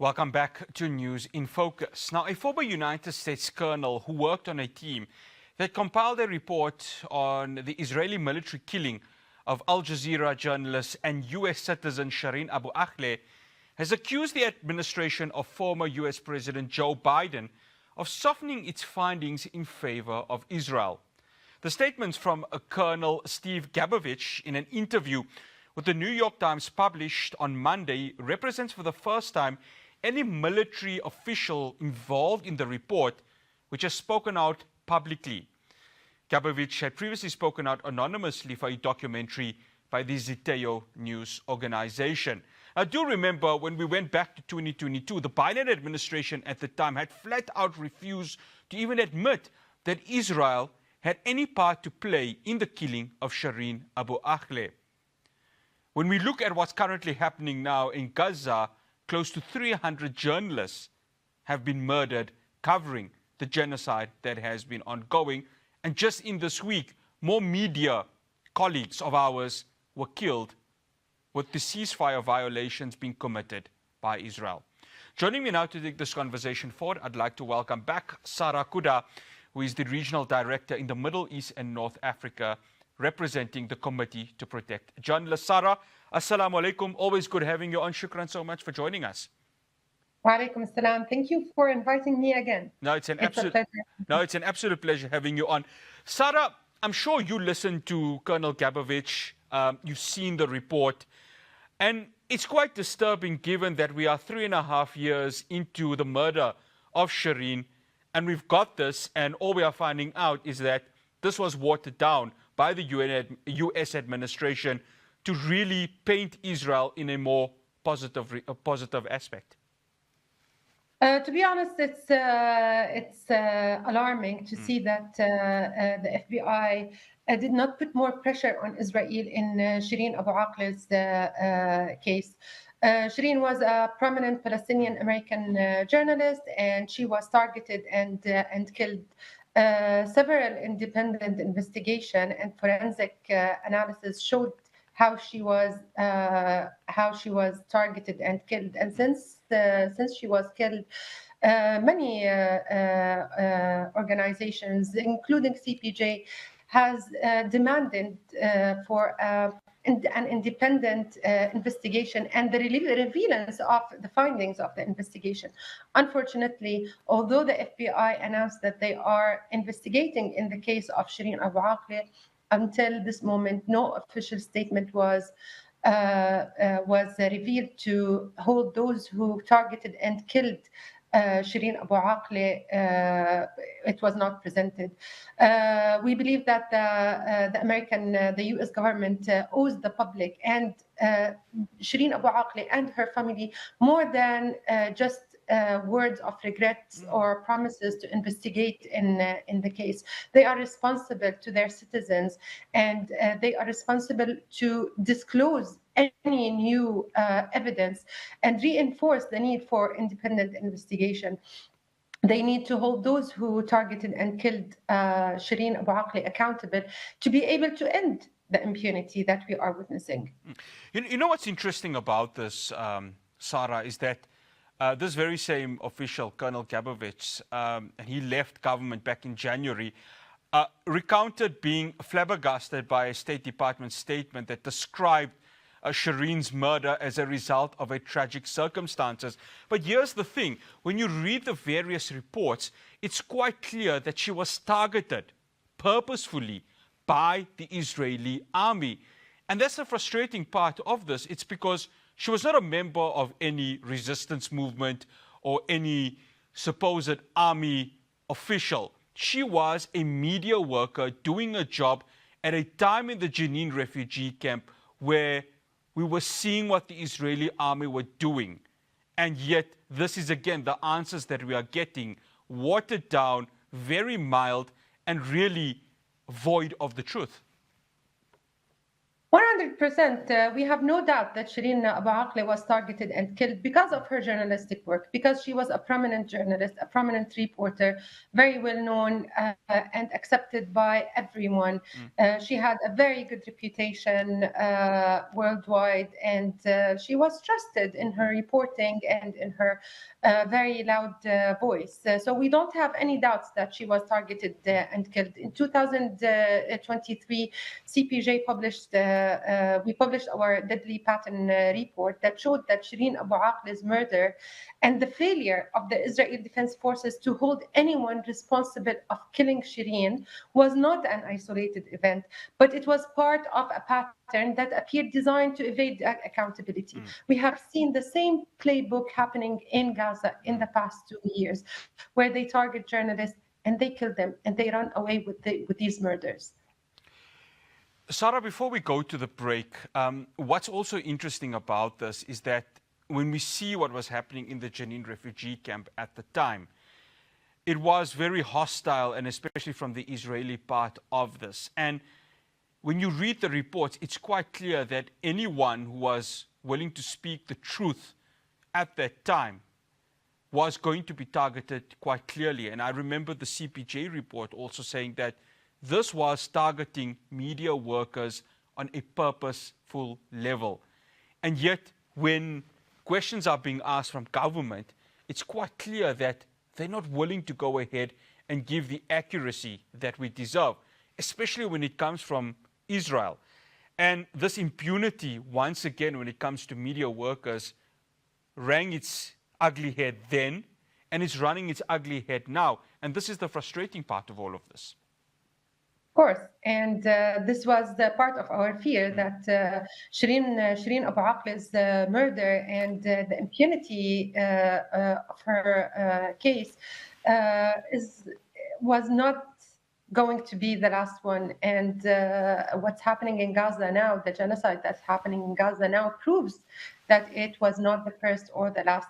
Welcome back to News in Focus. Now, a former United States colonel who worked on a team that compiled a report on the Israeli military killing of Al Jazeera journalist and U.S. citizen Shireen Abu Akleh has accused the administration of former U.S. President Joe Biden of softening its findings in favor of Israel. The statements from Colonel Steve Gabavics in an interview with the New York Times published on Monday represents for the first time any military official involved in the report which has spoken out publicly. Gabavics had previously spoken out anonymously for a documentary by the Ziteo news organization. I do remember when we went back to 2022, the Biden administration at the time had flat out refused to even admit that Israel had any part to play in the killing of Shireen Abu Akleh. When we look at what's currently happening now in Gaza, close to 300 journalists have been murdered covering the genocide that has been ongoing. And just in this week, more media colleagues of ours were killed with the ceasefire violations being committed by Israel. Joining me now to take this conversation forward, I'd like to welcome back Sara Qudah, who is the Regional Director in the Middle East and North Africa, representing the Committee to Protect Journalists. Sara, assalamu alaikum. Always good having you on. Shukran so much for joining us. Wa alaikum assalam. Thank you for inviting me again. No, it's an absolute pleasure having you on. Sara, I'm sure you listened to Colonel Gabavics. You've seen the report. And it's quite disturbing given that we are 3.5 years into the murder of Shireen. And we've got this, and all we are finding out is that this was watered down by the U.S. administration to really paint Israel in a more positive aspect. To be honest, it's alarming to see that the FBI did not put more pressure on Israel in Shireen Abu Akleh's case. Shireen was a prominent Palestinian-American journalist, and she was targeted and killed. Several independent investigation and forensic analysis showed how she was targeted and killed. And since she was killed, many organizations, including CPJ, has demanded for an independent investigation and the revealance of the findings of the investigation. Unfortunately, although the FBI announced that they are investigating in the case of Shireen Abu Akleh, until this moment, no official statement was revealed to hold those who targeted and killed Shireen Abu Akleh. It was not presented. We believe that the U.S. government owes the public and Shireen Abu Akleh and her family more than just words of regrets or promises to investigate in the case. They are responsible to their citizens, and they are responsible to disclose any new evidence and reinforce the need for independent investigation. They need to hold those who targeted and killed Shireen Abu Akleh accountable to be able to end the impunity that we are witnessing. You know what's interesting about this, Sara, is that this very same official, Colonel Gabavics, and he left government back in January, recounted being flabbergasted by a State Department statement that described Shireen's murder as a result of a tragic circumstances. But here's the thing, when you read the various reports, it's quite clear that she was targeted purposefully by the Israeli army. And that's the frustrating part of this. It's because she was not a member of any resistance movement or any supposed army official. She was a media worker doing a job at a time in the Jenin refugee camp where we were seeing what the Israeli army were doing. And yet, this is again the answers that we are getting, watered down, very mild, and really void of the truth. What 100%. We have no doubt that Shireen Abu Akleh was targeted and killed because of her journalistic work, because she was a prominent journalist, a prominent reporter, very well known and accepted by everyone. She had a very good reputation worldwide, and she was trusted in her reporting and in her very loud voice. So we don't have any doubts that she was targeted and killed. In 2023, CPJ published, we published our deadly pattern report that showed that Shireen Abu Akleh's murder and the failure of the Israeli Defense Forces to hold anyone responsible of killing Shireen was not an isolated event, but it was part of a pattern that appeared designed to evade accountability. We have seen the same playbook happening in Gaza in the past 2 years, where they target journalists and they kill them and they run away with these murders. Sara, before we go to the break, what's also interesting about this is that when we see what was happening in the Jenin refugee camp at the time, it was very hostile, and especially from the Israeli part of this. And when you read the reports, it's quite clear that anyone who was willing to speak the truth at that time was going to be targeted quite clearly. And I remember the CPJ report also saying that this was targeting media workers on a purposeful level. And yet, when questions are being asked from government, it's quite clear that they're not willing to go ahead and give the accuracy that we deserve, especially when it comes from Israel. And this impunity, once again, when it comes to media workers, rang its ugly head then, and it's running its ugly head now. And this is the frustrating part of all of this. Of course, and this was the part of our fear that Shireen Abu Akleh's murder and the impunity of her case was not going to be the last one. And what's happening in Gaza now, the genocide that's happening in Gaza now, proves that it was not the first or the last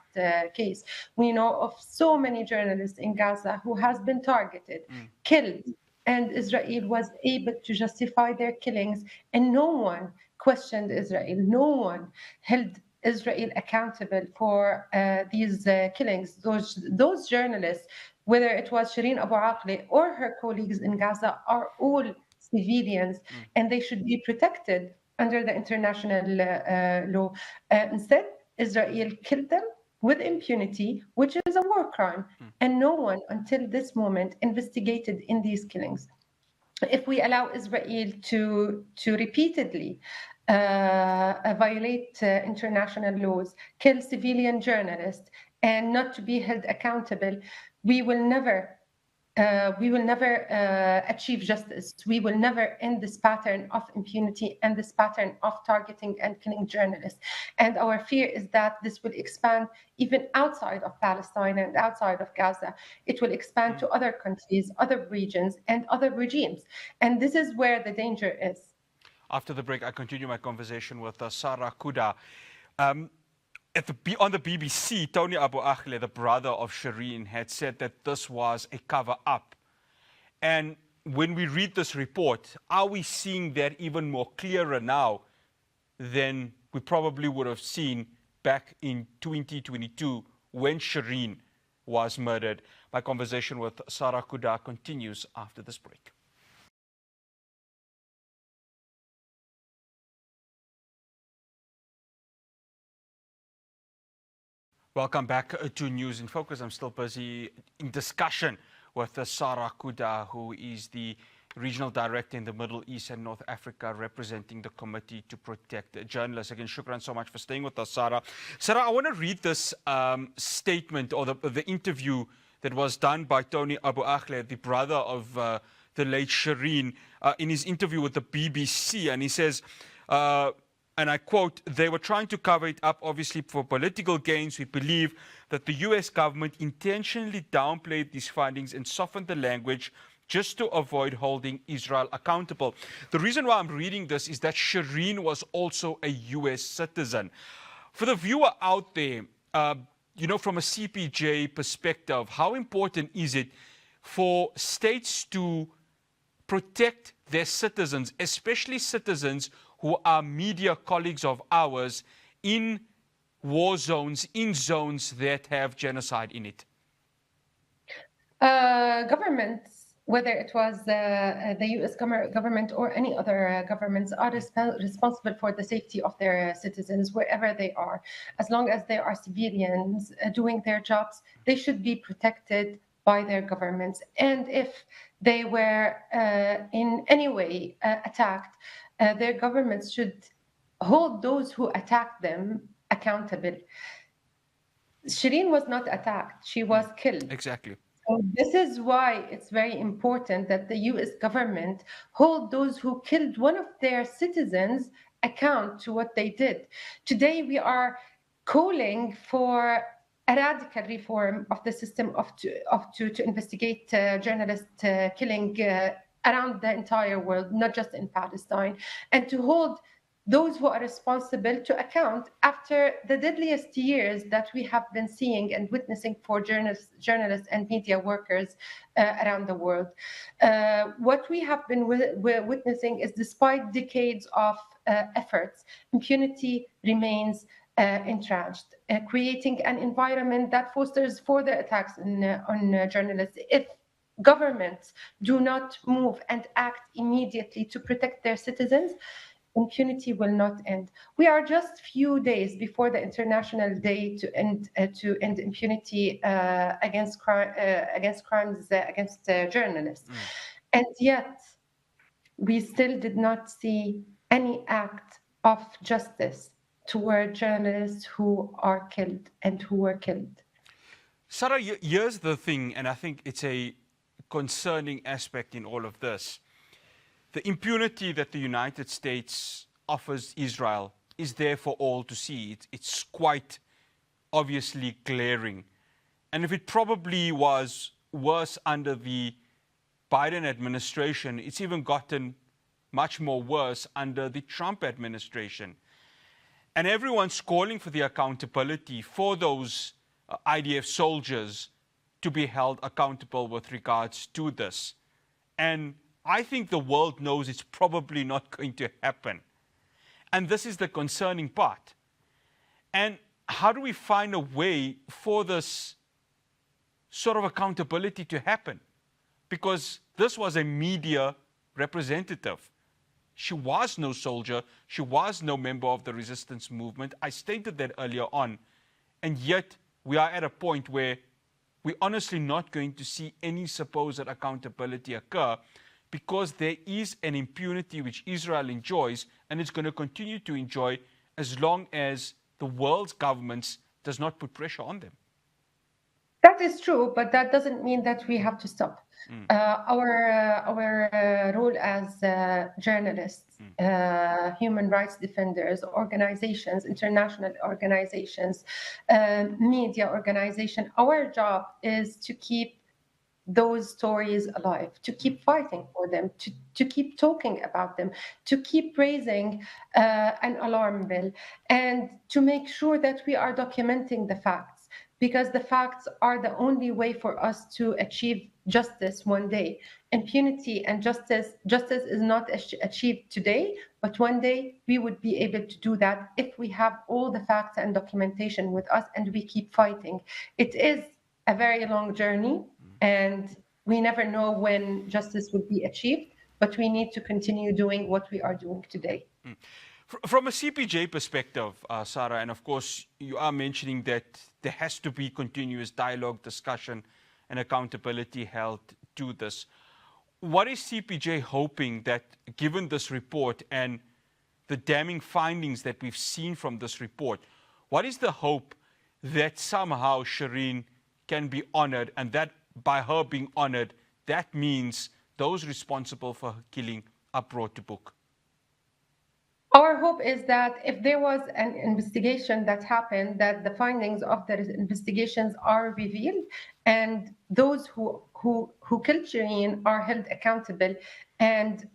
case. We know of so many journalists in Gaza who has been targeted, killed, and Israel was able to justify their killings, and no one questioned Israel. No one held Israel accountable for these killings. Those journalists, whether it was Shireen Abu Akleh or her colleagues in Gaza, are all civilians, and they should be protected under the international law. Instead, Israel killed them with impunity, which is a war crime. And no one, until this moment, investigated in these killings. If we allow Israel to repeatedly violate international laws, kill civilian journalists, and not to be held accountable, we will never achieve justice. We will never end this pattern of impunity and this pattern of targeting and killing journalists. And our fear is that this will expand even outside of Palestine and outside of Gaza. It will expand to other countries, other regions, and other regimes. And this is where the danger is. After the break, I continue my conversation with Sara Qudah. On the BBC, Tony Abu Akleh, the brother of Shireen, had said that this was a cover-up. And when we read this report, are we seeing that even more clearer now than we probably would have seen back in 2022 when Shireen was murdered? My conversation with Sara Qudah continues after this break. Welcome back to News in Focus. I'm still busy in discussion with Sara Qudah, who is the Regional Director in the Middle East and North Africa, representing the Committee to Protect Journalists. Again, shukran so much for staying with us, Sara. Sara, I want to read this statement or the interview that was done by Tony Abu Akleh, the brother of the late Shireen, in his interview with the BBC. And he says, and I quote, "They were trying to cover it up, obviously, for political gains. We believe that the US government intentionally downplayed these findings and softened the language just to avoid holding Israel accountable." The reason why I'm reading this is that Shireen was also a US citizen. For the viewer out there, from a CPJ perspective, how important is it for states to protect their citizens, especially citizens who are media colleagues of ours in war zones, in zones that have genocide in it? Governments, whether it was the US government or any other governments, are responsible for the safety of their citizens wherever they are. As long as they are civilians doing their jobs, they should be protected by their governments. And if they were in any way attacked, their governments should hold those who attacked them accountable. Shireen was not attacked, she was killed. Exactly. So this is why it's very important that the US government hold those who killed one of their citizens account to what they did. Today we are calling for a radical reform of the system to investigate journalist killing around the entire world, not just in Palestine, and to hold those who are responsible to account after the deadliest years that we have been seeing and witnessing for journalists and media workers around the world. What we have been witnessing is, despite decades of efforts, impunity remains entrenched, creating an environment that fosters further attacks on journalists. If governments do not move and act immediately to protect their citizens, impunity will not end. We are just few days before the International Day to end impunity against crimes against journalists, and yet we still did not see any act of justice toward journalists who are killed and who were killed. Sara, here's the thing, and I think it's a concerning aspect in all of this. The impunity that the United States offers Israel is there for all to see. It's quite obviously glaring. And if it probably was worse under the Biden administration, it's even gotten much more worse under the Trump administration. And everyone's calling for the accountability for those IDF soldiers to be held accountable with regards to this. And I think the world knows it's probably not going to happen. And this is the concerning part. And how do we find a way for this sort of accountability to happen? Because this was a media representative. She was no soldier. She was no member of the resistance movement. I stated that earlier on. And yet we are at a point where we're honestly not going to see any supposed accountability occur, because there is an impunity which Israel enjoys, and it's going to continue to enjoy as long as the world's governments does not put pressure on them. That is true, but that doesn't mean that we have to stop. Our role as journalists, human rights defenders, organizations, international organizations, media organizations, our job is to keep those stories alive, to keep fighting for them, to keep talking about them, to keep raising an alarm bell, and to make sure that we are documenting the facts, because the facts are the only way for us to achieve justice one day. Impunity and justice is not achieved today, but one day we would be able to do that if we have all the facts and documentation with us and we keep fighting. It is a very long journey, and we never know when justice will be achieved, but we need to continue doing what we are doing today. From a CPJ perspective, Sara, and of course you are mentioning that there has to be continuous dialogue, discussion, and accountability held to this. What is CPJ hoping that, given this report and the damning findings that we've seen from this report, what is the hope that somehow Shireen can be honored, and that by her being honored, that means those responsible for her killing are brought to book? Our hope is that if there was an investigation that happened, that the findings of the investigations are revealed, and those who killed Shireen are held accountable, and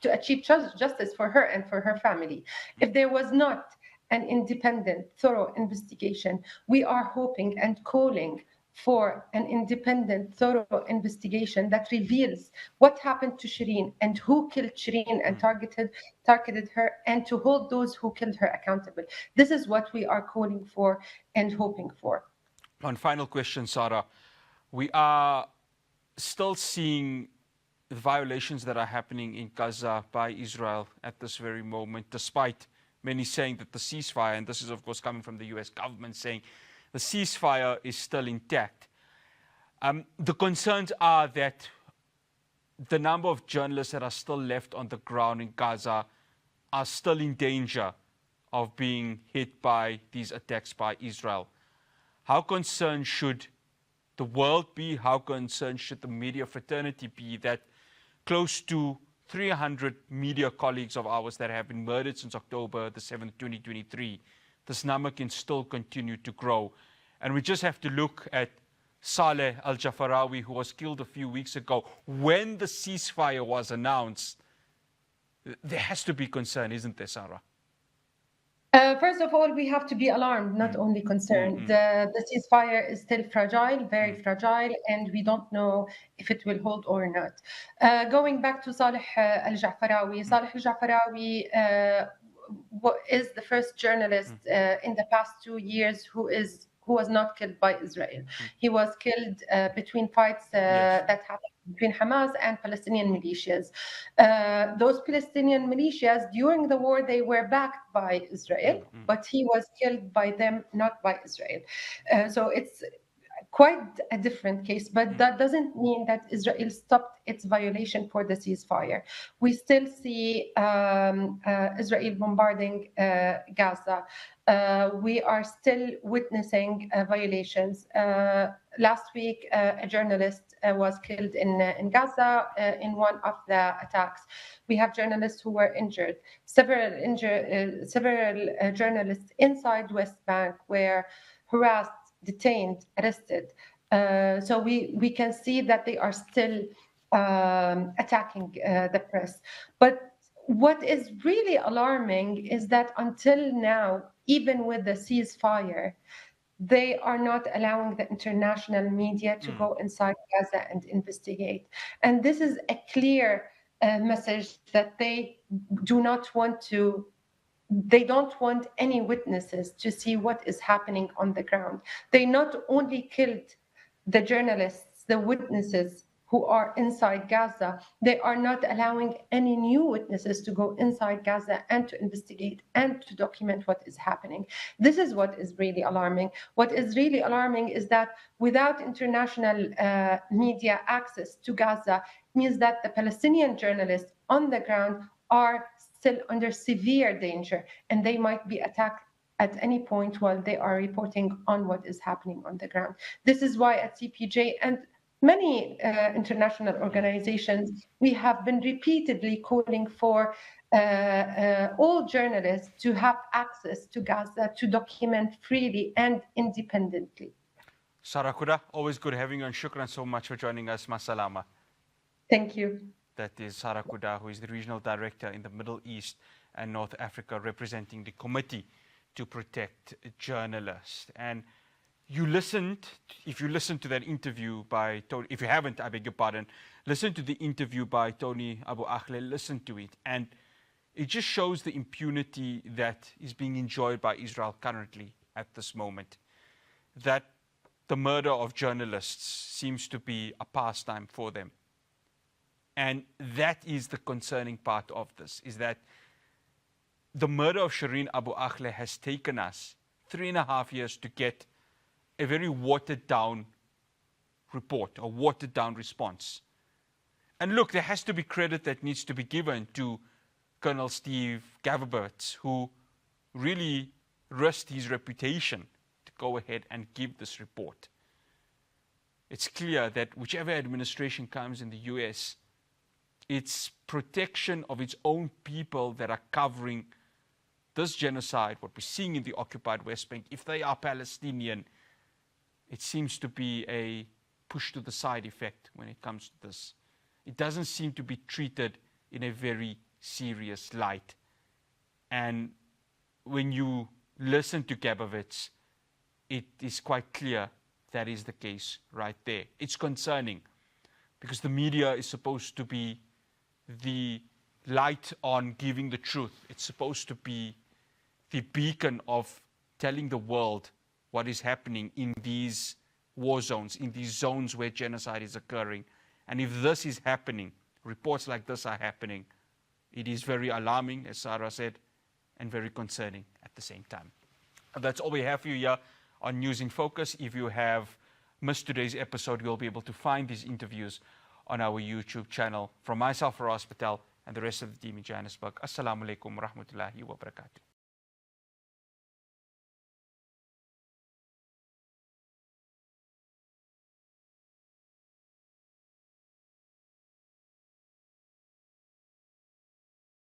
to achieve justice for her and for her family. If there was not an independent, thorough investigation, we are hoping and calling for an independent, thorough investigation that reveals what happened to Shireen and who killed Shireen and targeted her, and to hold those who killed her accountable. This is what we are calling for and hoping for. One final question, Sara. We are still seeing the violations that are happening in Gaza by Israel at this very moment, despite many saying that the ceasefire, and this is of course coming from the US government, saying the ceasefire is still intact. The concerns are that the number of journalists that are still left on the ground in Gaza are still in danger of being hit by these attacks by Israel. How concerned should the world be? How concerned should the media fraternity be that close to 300 media colleagues of ours that have been murdered since October the 7th, 2023, this number can still continue to grow? And we just have to look at Saleh al-Jafarawi, who was killed a few weeks ago. When the ceasefire was announced, there has to be concern, isn't there, Sara? First of all, we have to be alarmed, not only concerned. The ceasefire is still fragile, very fragile, and we don't know if it will hold or not. Going back to Saleh al-Jafarawi, Saleh al-Jafarawi is the first journalist in the past 2 years who was not killed by Israel. He was killed between fights that happened between Hamas and Palestinian militias. Those Palestinian militias, during the war, they were backed by Israel, but he was killed by them, not by Israel. So it's quite a different case, but that doesn't mean that Israel stopped its violation for the ceasefire. We still see Israel bombarding Gaza. We are still witnessing violations. Last week, a journalist was killed in Gaza in one of the attacks. We have journalists who were injured. Several journalists inside West Bank were harassed, detained, arrested. So we can see that they are still attacking the press. But what is really alarming is that until now, even with the ceasefire, they are not allowing the international media to go inside Gaza and investigate. And this is a clear message that they don't want any witnesses to see what is happening on the ground. They not only killed the journalists, the witnesses who are inside Gaza, they are not allowing any new witnesses to go inside Gaza and to investigate and to document what is happening. This is what is really alarming. What is really alarming is that without international media access to Gaza, means that the Palestinian journalists on the ground are still under severe danger, and they might be attacked at any point while they are reporting on what is happening on the ground. This is why at CPJ and many international organizations, we have been repeatedly calling for all journalists to have access to Gaza to document freely and independently. Sara Qudah, always good having you, and shukran so much for joining us. Masalama. Thank you. That is Sara Qudah, who is the Regional Director in the Middle East and North Africa, representing the Committee to Protect Journalists. And if you listened to that interview by Tony, if you haven't, I beg your pardon, listen to the interview by Tony Abu Akleh, listen to it. And it just shows the impunity that is being enjoyed by Israel currently at this moment. That the murder of journalists seems to be a pastime for them. And that is the concerning part of this, is that the murder of Shireen Abu Akleh has taken us 3.5 years to get a very watered down report, a watered down response. And look, there has to be credit that needs to be given to Colonel Steve Gabavics, who really risked his reputation to go ahead and give this report. It's clear that whichever administration comes in the US, it's protection of its own people that are covering this genocide, what we're seeing in the occupied West Bank. If they are Palestinian, it seems to be a push to the side effect when it comes to this. It doesn't seem to be treated in a very serious light. And when you listen to Gabavics, it is quite clear that is the case right there. It's concerning because the media is supposed to be the light on giving the truth. It's supposed to be the beacon of telling the world what is happening in these war zones, in these zones where genocide is occurring. And if this is happening, reports like this are happening, it is very alarming, as Sara said, and very concerning at the same time. And that's all we have for you here on News in Focus. If you have missed today's episode, you'll be able to find these interviews on our YouTube channel. From myself, Faraz Patel, and the rest of the team in Johannesburg, Assalamu alaikum wa rahmatullahi wa barakatuh.